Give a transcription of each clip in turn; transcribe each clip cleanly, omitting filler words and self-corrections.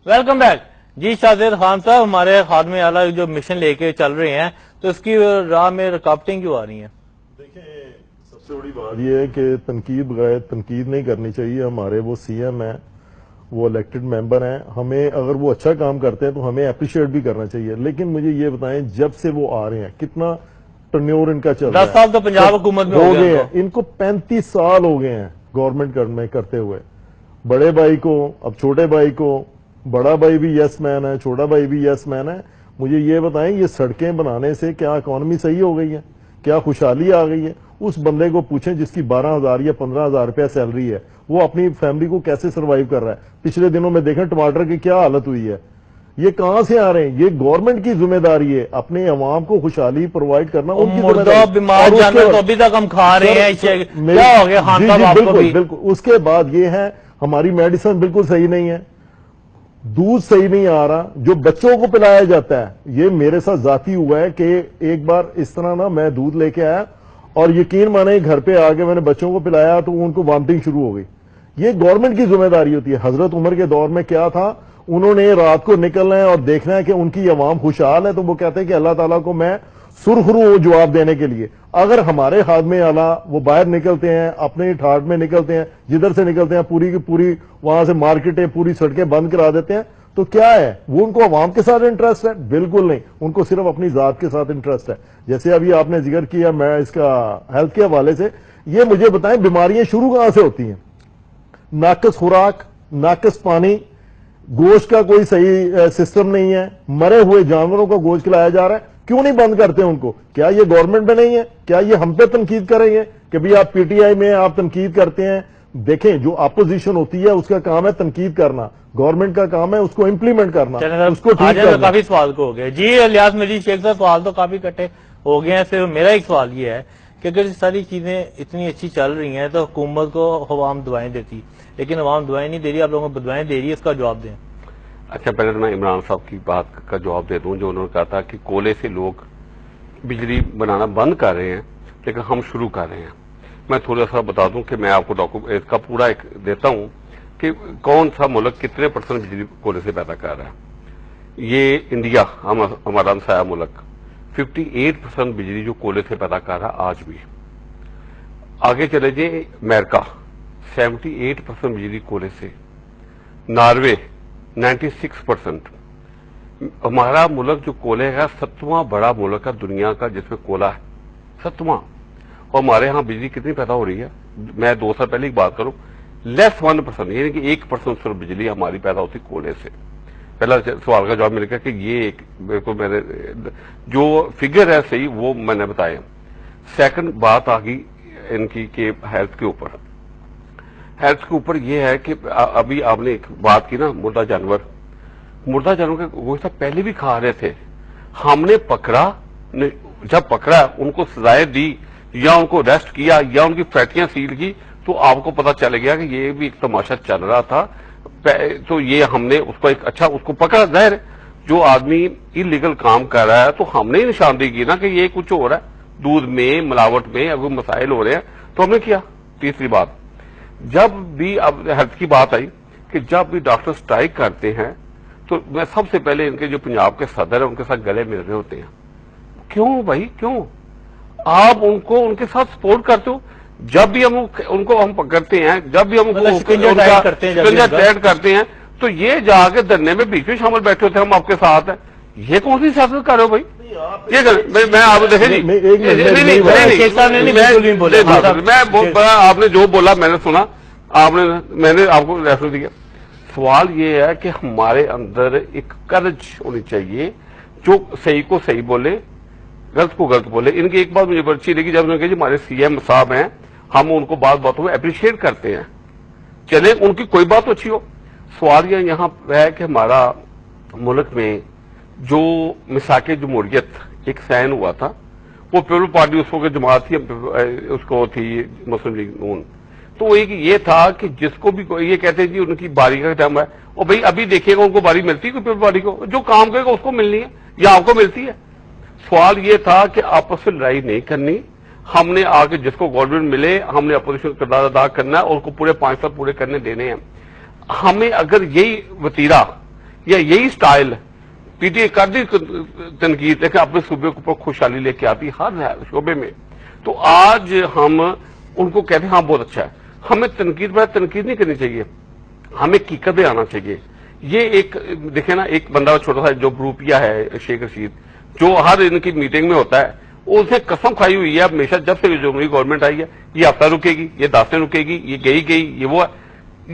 Welcome back جی شاہزید خان صاحب. ہمارے خادم اعلیٰ جو مشن لے کے چل رہے ہیں تو اس کی راہ میں رکاوٹیں کیوں آ رہی ہیں؟ دیکھیں سب سے بڑی بات یہ ہے کہ تنقید بغیر تنقید نہیں کرنی چاہیے. ہمارے وہ سی ایم ہیں, وہ الیکٹڈ ممبر ہیں, ہمیں اگر وہ اچھا کام کرتے ہیں تو ہمیں اپریشیٹ بھی کرنا چاہیے. لیکن مجھے یہ بتائیں جب سے وہ آ رہے ہیں کتنا ٹرنیور ان کا چل رہا ہے؟ 10 سال تو پنجاب حکومت میں ہو گئے ہیں. ان کو 35 سال ہو گئے ہیں گورنمنٹ میں کرتے ہوئے. بڑے بھائی کو, اب چھوٹے بھائی کو, بڑا بھائی بھی یس مین ہے, چھوٹا بھائی بھی یس مین ہے. مجھے یہ بتائیں یہ سڑکیں بنانے سے کیا اکانومی صحیح ہو گئی ہے؟ کیا خوشحالی آ گئی ہے؟ اس بندے کو پوچھیں جس کی 12,000 یا 15,000 روپیہ سیلری ہے, وہ اپنی فیملی کو کیسے سروائیو کر رہا ہے؟ پچھلے دنوں میں دیکھیں ٹماٹر کی کیا حالت ہوئی ہے. یہ کہاں سے آ رہے ہیں؟ یہ گورنمنٹ کی ذمہ داری ہے اپنے عوام کو خوشحالی پرووائڈ کرنا. ان کی ذمہ داری. بیمار جانور تو ابھی تک ہم کھا رہے ہیں. کیا ہو گیا خان صاحب آپ کو بھی؟ بالکل. اس کے بعد یہ ہے ہماری میڈیسن بالکل صحیح نہیں ہے, دودھ صحیح نہیں آ رہا جو بچوں کو پلایا جاتا ہے. یہ میرے ساتھ ذاتی ہوا ہے کہ ایک بار اس طرح نا میں دودھ لے کے آیا اور یقین مانے گھر پہ آ کے میں نے بچوں کو پلایا تو ان کو وامٹنگ شروع ہو گئی. یہ گورنمنٹ کی ذمہ داری ہوتی ہے. حضرت عمر کے دور میں کیا تھا, انہوں نے رات کو نکلنا ہے اور دیکھنا ہے کہ ان کی عوام خوشحال ہے, تو وہ کہتے ہیں کہ اللہ تعالیٰ کو میں سرخرو جواب دینے کے لیے. اگر ہمارے خادم اعلیٰ وہ باہر نکلتے ہیں, اپنے ٹھاٹ میں نکلتے ہیں, جدھر سے نکلتے ہیں پوری کی پوری وہاں سے مارکیٹیں پوری سڑکیں بند کرا دیتے ہیں, تو کیا ہے وہ ان کو عوام کے ساتھ انٹرسٹ ہے؟ بالکل نہیں. ان کو صرف اپنی ذات کے ساتھ انٹرسٹ ہے. جیسے ابھی آپ نے ذکر کیا, میں اس کا ہیلتھ کے حوالے سے یہ مجھے بتائیں بیماریاں شروع کہاں سے ہوتی ہیں؟ ناقص خوراک, ناقص پانی, گوشت کا کوئی صحیح سسٹم نہیں ہے, مرے ہوئے جانوروں کا گوشت کھلایا جا رہا ہے. کیوں نہیں بند کرتے ان کو؟ کیا یہ گورنمنٹ میں نہیں ہے؟ کیا یہ ہم پہ تنقید کریں گے کہ بھئی آپ پی ٹی آئی میں آپ تنقید کرتے ہیں؟ دیکھیں جو اپوزیشن ہوتی ہے اس کا کام ہے تنقید کرنا, گورنمنٹ کا کام ہے اس کو امپلیمنٹ کرنا, اس کو ٹھیک کرنا. کافی سوال کو ہو گئے جی. الیاس مجید شیخ صاحب سوال تو کافی کٹے ہو گئے ہیں. صرف میرا ایک سوال یہ ہے کہ اگر ساری چیزیں اتنی اچھی چل رہی ہیں تو حکومت کو عوام دعائیں دیتی, لیکن عوام دعائیں نہیں دے رہی, آپ لوگوں کو دعائیں دے رہی ہے, اس کا جواب دیں. اچھا پہلے تو میں عمران صاحب کی بات کا جواب دے دوں جو انہوں نے کہا تھا کہ کولے سے لوگ بجلی بنانا بند کر رہے ہیں لیکن ہم شروع کر رہے ہیں. میں تھوڑا سا بتا دوں کہ میں آپ کو اس کا پورا ایک دیتا ہوں کہ کون سا ملک کتنے پرسنٹ بجلی کولے سے پیدا کر رہا ہے. یہ انڈیا ہمارا ہمسایہ ملک 58% بجلی جو کولے سے پیدا کر رہا ہے آج بھی. آگے چلے جائیں امریکہ 78% بجلی کولے سے, ناروے 96%. ہمارا ملک جو کولے کا 7واں بڑا ملک ہے دنیا کا جس میں کولا ہے, 7واں. اور ہمارے ہاں بجلی کتنی پیدا ہو رہی ہے؟ میں 2 سال پہلے کی بات کروں, لیس 1%, یعنی کہ 1% صرف بجلی ہماری پیدا ہوتی کولے سے. پہلا سوال کا جواب مل گیا کہ یہ میں نے جو فگر ہے صحیح وہ میں نے بتایا. سیکنڈ بات آ گئی ان کی کہ ہیلتھ کے اوپر. ہیلتھ کے اوپر یہ ہے کہ ابھی آپ نے ایک بات کی نا, مردہ جانور کا گوشت پہلے بھی کھا رہے تھے. ہم نے پکڑا, جب پکڑا ان کو سزائیں دی یا ان کو ریسٹ کیا یا ان کی فیکٹریاں سیل کی تو آپ کو پتا چل گیا کہ یہ بھی ایک تماشا چل رہا تھا. تو یہ ہم نے اس کو ایک اچھا اس کو پکڑا. ظاہر جو آدمی انلیگل کام کر رہا ہے تو ہم نے نشاندہی کی نا کہ یہ کچھ ہو رہا ہے, دودھ میں ملاوٹ میں اگر مسائل ہو رہے ہیں تو ہم نے کیا. تیسری بات, جب بھی اب ہیلتھ کی بات آئی کہ جب بھی ڈاکٹر سٹرائک کرتے ہیں تو میں سب سے پہلے ان کے جو پنجاب کے صدر ہیں ان کے ساتھ گلے مل رہے ہوتے ہیں. کیوں بھائی کیوں آپ ان کو ان کے ساتھ سپورٹ کرتے ہو؟ جب بھی ہم ان کو ہم پکڑتے ہیں, جب بھی ہم ٹریڈ کرتے ہیں تو یہ جا کے دھرنے میں بیچ میں شامل بیٹھے ہوتے ہیں, ہم آپ کے ساتھ ہیں. یہ کون سی سیاست کر رہے ہو بھائی؟ میں آپ دیکھیں آپ نے جو بولا میں نے سنا, میں نے آپ کو ریفر دیا. سوال یہ ہے کہ ہمارے اندر ایک کرج ہونی چاہیے جو صحیح کو صحیح بولے, غلط کو غلط بولے. ان کی ایک بات مجھے بڑی اچھی لگی جب انہوں نے کہا جی ہمارے سی ایم صاحب ہیں, ہم ان کو باتوں میں اپریشیٹ کرتے ہیں. چلے ان کی کوئی بات تو اچھی ہو. سوال یہ یہاں ہے کہ ہمارا ملک میں جو مساق جمہوریت ایک سائن ہوا تھا, وہ پیپل پارٹی اس کو جماعت تھی, اس کو تھی مسلم لیگ نون. تو ایک یہ تھا کہ جس کو بھی یہ کہتے ہیں جی ان کی باری کا ٹائم ہے, اور بھائی ابھی دیکھیے گا ان کو باری ملتی ہے پیپل پارٹی کو, جو کام کرے گا اس کو ملنی ہے یا آپ کو ملتی ہے. سوال یہ تھا کہ آپس میں لڑائی نہیں کرنی. ہم نے آ کے جس کو گورنمنٹ ملے ہم نے اپوزیشن کا کردار ادا کرنا ہے اور اس کو پورے 5 سال پورے کرنے دینے ہیں. ہمیں اگر یہی وتیرہ یا یہی سٹائل ہے؟ پی ٹی اے کر دی تنقید لیکن اپنے صوبے کے اوپر خوشحالی لے کے آتی ہر شعبے میں. تو آج ہم ان کو کہتے ہیں ہاں بہت اچھا ہے. ہمیں تنقید نہیں کرنی چاہیے, ہمیں حقیقت آنا چاہیے. یہ ایک دیکھیں نا, ایک بندہ چھوٹا سا جو روپیہ ہے شیخ رشید, جو ہر ان کی میٹنگ میں ہوتا ہے, اسے قسم کھائی ہوئی ہے ہمیشہ جب سے جمہوری گورنمنٹ آئی ہے, یہ ہفتہ رکے گی, یہ 10 دن رکے گی, یہ گئی, یہ وہ ہے.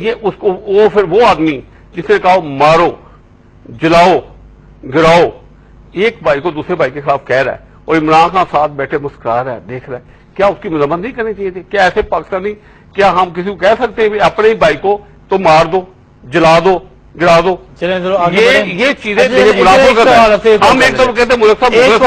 یہ اس کو وہ پھر وہ آدمی جس نے کہا مارو, جلاؤ, گراؤ, ایک بھائی کو دوسرے بھائی کے خلاف کہہ رہا ہے, اور عمران خان ساتھ بیٹھے مسکرا رہا ہے, دیکھ رہا ہے. کیا اس کی مذمت نہیں کرنی چاہیے تھی؟ کیا ایسے پاکستانی, کیا ہم کسی کو کہہ سکتے ہیں اپنے ہی بھائی کو تو مار دو, جلا دو, گرا دو؟ یہ چیزیں منافقت ہے. ہم ایک طرف کہتے ہیں ملک صاحب, یہ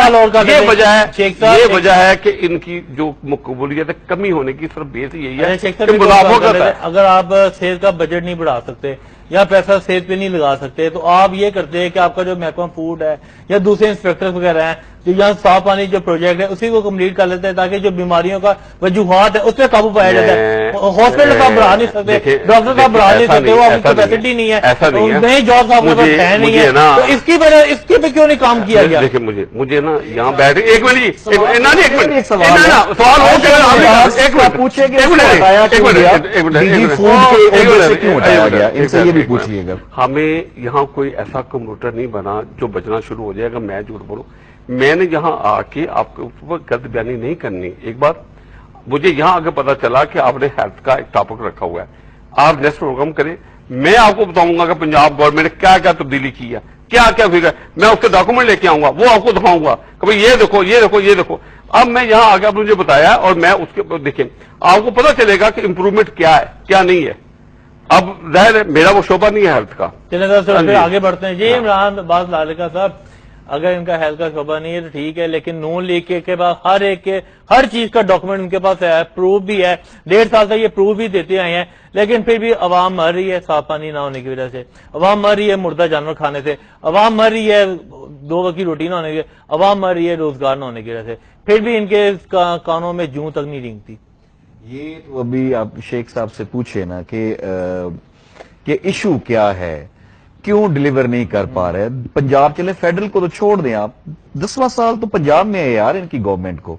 وجہ ہے کہ ان کی جو مقبولیت ہے کمی ہونے کی صرف بیس یہی ہے کہ منافقت ہے. اگر آپ صحت کا بجٹ نہیں بڑھا سکتے یا پیسہ صحت پہ نہیں لگا سکتے تو آپ یہ کرتے ہیں کہ آپ کا جو محکمہ فوڈ ہے یا دوسرے انسپیکٹر وغیرہ ہیں جو یہاں صاف پانی جو پروجیکٹ ہے اسی کو کمپلیٹ کر لیتے ہیں تاکہ جو بیماریوں کا وجوہات ہے اس پہ قابو پایا جاتا ہے. ہاسپٹل صاحب بڑھا نہیں سکتے, ڈاکٹر صاحب بڑھا نہیں سکتے, وہ آپ کی کیپیسٹی نہیں ہے, نہیں جاب صاحب کے پاس ہے نہیں ہے, تو اس کی وجہ اس کے پہ کیوں نہیں کام کیا گیا؟ دیکھیں مجھے نا یہاں بیٹھ ایک منٹ ہمیں یہاں کوئی ایسا کمپیوٹر نہیں بنا جو بچنا شروع ہو جائے گا. میں جھوٹ بولوں, میں نے یہاں آ کے آپ کے اوپر غلط بیانی نہیں کرنی. ایک بات مجھے یہاں آگے پتا چلا کہ آپ نے ہیلتھ کا ایک ٹاپک رکھا ہوا ہے, آپ نیکسٹ پروگرام کریں, میں آپ کو بتاؤں گا کہ پنجاب گورنمنٹ نے کیا کیا تبدیلی کی ہے, کیا کیا فکر ہے. میں اس کے ڈاکومنٹ لے کے آؤں گا, وہ آپ کو دکھاؤں گا کہ بھائی یہ دیکھو, یہ دیکھو, یہ دیکھو. اب میں یہاں آگے آپ نے مجھے بتایا اور میں اس کے دیکھیں آپ کو پتا چلے گا کہ امپروومنٹ کیا ہے کیا نہیں ہے. اب ظاہر ہے میرا وہ شعبہ نہیں ہے ہیلتھ کا. چلیں سر آگے بڑھتے ہیں. جی عمران عباس لالکا صاحب, اگر ان کا ہیلتھ کا شعبہ نہیں ہے تو ٹھیک ہے, لیکن نون لیگ کے بعد ہر ایک کے ہر چیز کا ڈاکومنٹ ان کے پاس ہے, پروف بھی ہے, 1.5 سال سے یہ پروف بھی دیتے آئے ہیں, لیکن پھر بھی عوام مر رہی ہے صاف پانی نہ ہونے کی وجہ سے, عوام مر رہی ہے مردہ جانور کھانے سے, عوام مر رہی ہے 2 وقت کی روٹی نہ ہونے کی, عوام مر رہی ہے روزگار نہ ہونے کی وجہ سے, پھر بھی ان کے کانوں میں جوں تک نہیں رینگتی. یہ تو ابھی آپ شیخ صاحب سے پوچھے نا کہ ایشو کیا ہے, کیوں ڈیلیور نہیں کر پا رہے. پنجاب چلے فیڈرل کو تو چھوڑ دیں آپ, 10واں سال تو پنجاب میں ہے یار ان کی گورنمنٹ کو,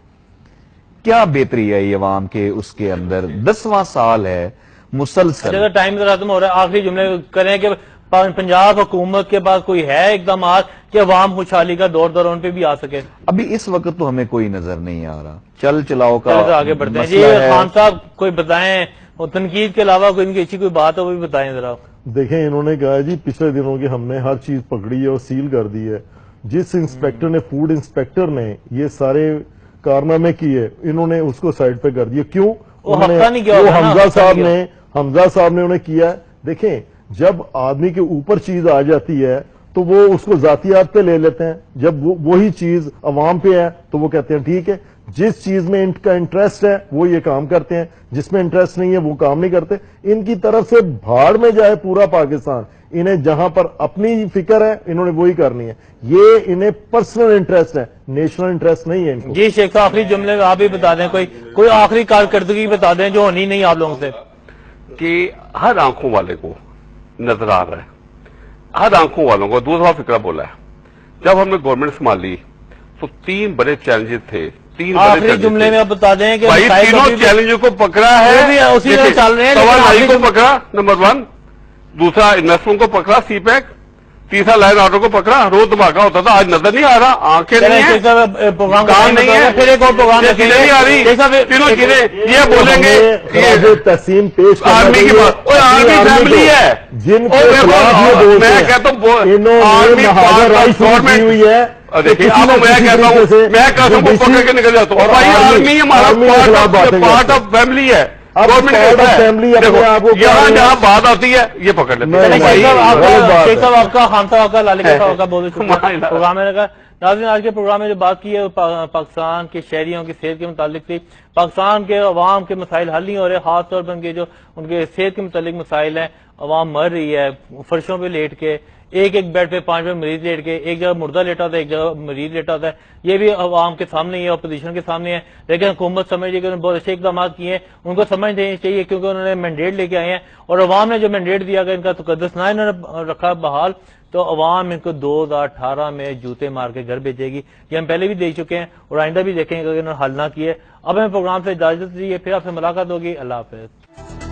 کیا بہتری ہے یہ عوام کے اس کے اندر, 10واں سال ہے مسلسل. ٹائم ختم ہو رہا ہے, آخری جملے کریں کہ پنجاب حکومت کے پاس کوئی ہے اقدامات کہ عوام خوشحالی کا دور دوران پہ بھی آ سکے؟ ابھی اس وقت تو ہمیں کوئی نظر نہیں آ رہا. چل چلاؤ کا آگے بڑھتے ہیں. جی خان صاحب کوئی بتائیں, تنقید کے علاوہ کوئی ان کی اچھی کوئی بات ہو وہ بھی بتائیں ذرا. دیکھیں انہوں نے کہا جی پچھلے دنوں کی ہم نے ہر چیز پکڑی ہے اور سیل کر دی ہے. جس انسپیکٹر نے, فوڈ انسپیکٹر نے یہ سارے کارنامے کیے, انہوں نے اس کو سائڈ پہ کر دیا. کیوں؟ حمزہ صاحب نے انہیں کیا. دیکھیں جب آدمی کے اوپر چیز آ جاتی ہے تو وہ اس کو ذاتیات پہ لے لیتے ہیں, جب وہی چیز عوام پہ ہے تو وہ کہتے ہیں ٹھیک ہے, جس چیز میں ان کا انٹرسٹ ہے وہ یہ کام کرتے ہیں, جس میں انٹرسٹ نہیں ہے وہ کام نہیں کرتے. ان کی طرف سے بھاڑ میں جائے پورا پاکستان, انہیں جہاں پر اپنی فکر ہے انہوں نے وہی کرنی ہے. یہ انہیں پرسنل انٹرسٹ ہے, نیشنل انٹرسٹ نہیں ہے ان کو. جی شیخ صاحب آخری جملے میں آپ بھی بتا دیں, کوئی آخری کارکردگی بتا دیں جو ہونی نہیں آپ لوگوں سے. کہ ہر آنکھوں والے کو نظر آ رہا ہے, ہر آنکھوں والوں کو 2 دفعہ فکرہ بولا ہے. جب ہم نے گورنمنٹ سنبھالی تو 3 بڑے چیلنجز تھے. آخری جملے میں آپ بتا دیں کہ تینوں چیلنجوں کو پکڑا ہے, اسی میں چل رہے ہیں. توانائی کو پکڑا نمبر 1, دوسرا انویسٹمنٹ کو پکڑا سی پیک, تیسرا لائن آرڈر کو پکڑا. روز دھماکہ ہوتا تھا, آج نظر نہیں آ رہا, آنکھیں نہیں ہیں, کام نہیں ہے, پھر ایک اور پروگرام چیزیں نہیں آ رہی, تینوں چیزیں یہ بولیں گے تحسین پیش آرمی کی بات. آرمی فیملی ہے جن کے خلاف میں کہتا ہوں گورنمنٹ ہوئی ہے. دیکھیے اب میں کہتا ہوں, میں کہتا ہوں پکڑ کے نکل جاتا ہوں. بھائی آرمی ہمارا پارٹ آف فیملی ہے, یہاں جہاں بات آتی ہے یہ پکڑ لیتے ہیں. شیخ صاحب آپ کا, خان صاحب آپ کا, لالکا صاحب کا بہت شکریہ پروگرام میں لگا. ناظرین آج کے پروگرام میں جو بات کی ہے پاکستان کے شہریوں کی صحت کے متعلق تھی. پاکستان کے عوام کے مسائل حل نہیں ہو رہے, خاص طور پر جو ان کے صحت کے متعلق مسائل ہیں. عوام مر رہی ہے فرشوں پہ لیٹ کے, ایک بیڈ پہ 5 مریض لیٹ کے, ایک جگہ مردہ لیٹا ہوتا ہے, ایک جگہ مریض لیٹا ہوتا ہے. یہ بھی عوام کے سامنے ہی ہے, اپوزیشن کے سامنے ہے, لیکن حکومت سمجھ رہی ہے کہ انہوں نے بہت اچھے اقدامات کیے ہیں, ان کو سمجھنا چاہیے کیونکہ انہوں نے مینڈیٹ لے کے آئے ہیں, اور عوام نے جو مینڈیٹ دیا کہ ان کا تقدس نہ انہوں نے رکھا بحال, تو عوام ان کو 2018 میں جوتے مار کے گھر بھیجے گی. یہ ہم پہلے بھی دیکھ چکے ہیں اور آئندہ بھی دیکھیں گے اگر انہوں نے حل نہ کیے. اب ہمیں پروگرام سے اجازت دیجیے, پھر آپ سے ملاقات ہوگی. اللہ حافظ.